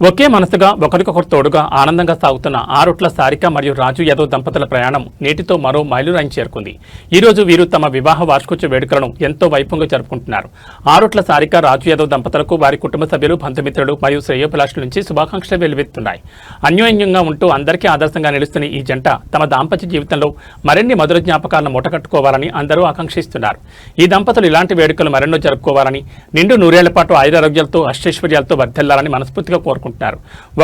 ఒకే మనసుగా ఒకరికొకరు తోడుగా ఆనందంగా సాగుతున్న ఆరుట్ల సారిక మరియు రాజు యాదవ్ దంపతుల ప్రయాణం నేటితో మరో మైలురాయిని చేరుకుంది. ఈ రోజు వీరు తమ వివాహ వార్షికోత్సవ వేడుకలను ఎంతో వైభవంగా జరుపుకుంటున్నారు. ఆరుట్ల సారిక రాజు యాదవ్ దంపతులకు వారి కుటుంబ సభ్యులు, బంధుమిత్రులు మరియు శ్రేయోభిలాషుల నుంచి శుభాకాంక్షలు వెలువెత్తున్నాయి. అన్యోన్యంగా ఉంటూ అందరికీ ఆదర్శంగా నిలుస్తున్న ఈ జంట తమ దాంపత్య జీవితంలో మరిన్ని మధుర జ్ఞాపకాలను మూటకట్టుకోవాలని అందరూ ఆకాంక్షిస్తున్నారు. ఈ దంపతులు ఇలాంటి వేడుకలు మరెన్నో జరుపుకోవాలని, నిండు నూరేళ్ల పాటు ఆయురారోగ్యాలతో అష్టైశ్వర్యాలతో వర్ధిల్లాలని మనస్ఫూర్తిగా కోరుకుంటున్నారు.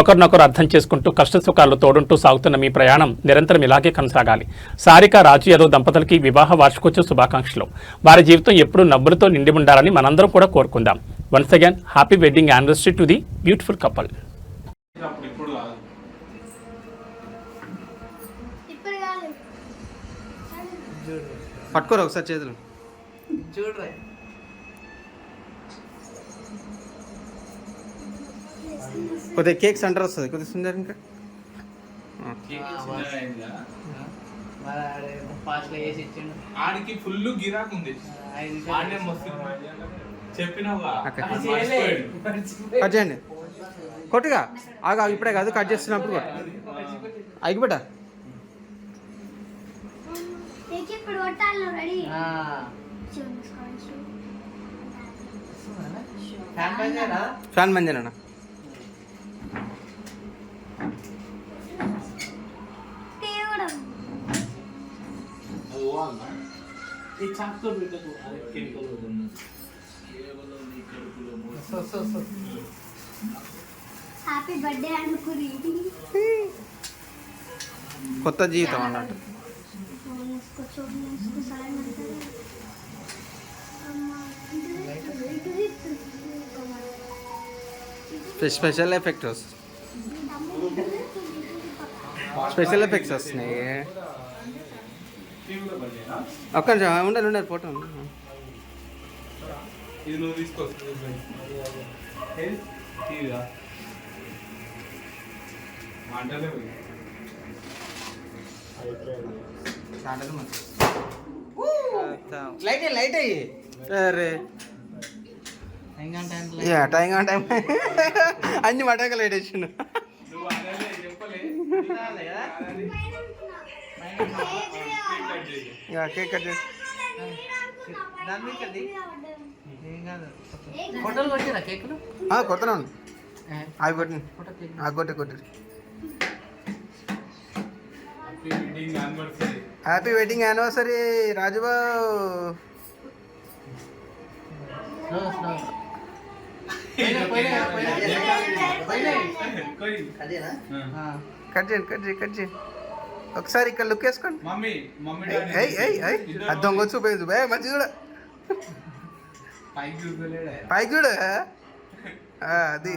ఒకరినొకరు అర్థం చేసుకుంటూ కష్టసుఖాలు తోడుంటూ సాగుతున్న మీ ప్రయాణం నిరంతరం ఇలాగే కొనసాగాలి. సారిక రాజు యాదవ్ దంపతులకి వివాహ వార్షికోత్సవ శుభాకాంక్షలు. వారి జీవితం ఎప్పుడూ నవ్వులతో నిండి ఉండాలని మనందరం కూడా కోరుకుందాం. Once again happy wedding anniversary to the beautiful couple. పట్టుకోరు ఒకసారి చేతులు చూడరా కొద్దిగా కేక్ సెంటర్ వస్తుంది కొద్దిగా సుందర్ ఇంకా ఆడికి ఫుల్ గిరాక్ ఉంది. చెప్పినావా కట్ చేయండి కొట్టుగా ఆగా ఇప్పుడే కాదు కట్ చేస్తున్నప్పుడు కొట్టు ఆగిపెట్టా ఫ్యాన్ బంద్ చేయనా హ్యాపీ బర్త్డే అనుకుని కొత్త జీవితం అన్నట్టు స్పెషల్ ఎఫెక్ట్స్ వస్తున్నాయి. ఒక్క నిమిషం ఉండాలి ఫోటో ఇది నువ్వు తీసుకో. లైట్ అయ్యి అరే టైం అన్ని మటాక లైట్ వేసిండు. కేక్ కట్ చేసి కొత్తనే ఉంది అవి కొట్టి happy wedding anniversary Rajubabu. Cut చేయండి ఒకసారి ఇక్కడ లుక్ వేసుకోండి. అది దొంగ చూపేది మంచి చూడ పైకి చూడ అది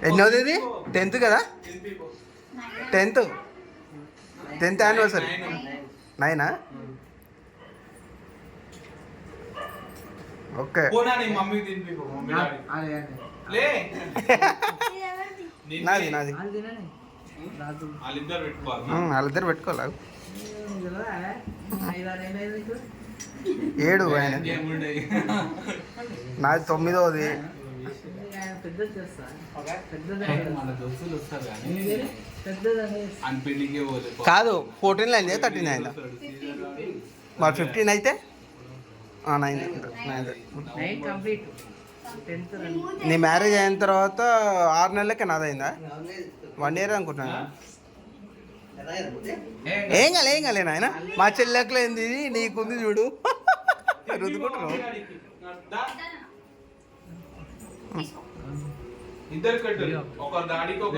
ఎన్నోది ఇది 10th కదా 10th యానివర్సరీ 9 ఓకే నాది వాళ్ళిద్దరు పెట్టుకోవాలి 7 ఆయన నాది 9వ. కాదు 14 అయింది 13 అయిందా మరి 15 అయితే 9 నీ మ్యారేజ్ అయిన తర్వాత 6 నెలలకే నాదైందా 1 year అనుకుంటున్నా. ఏం కాలే నాయన మా చెల్లెక్కలు ఏంది నీకుంది చూడు రుద్దుకుంటున్నావు. ఇద్దరు కట్టు ఒక దాడికి ఒక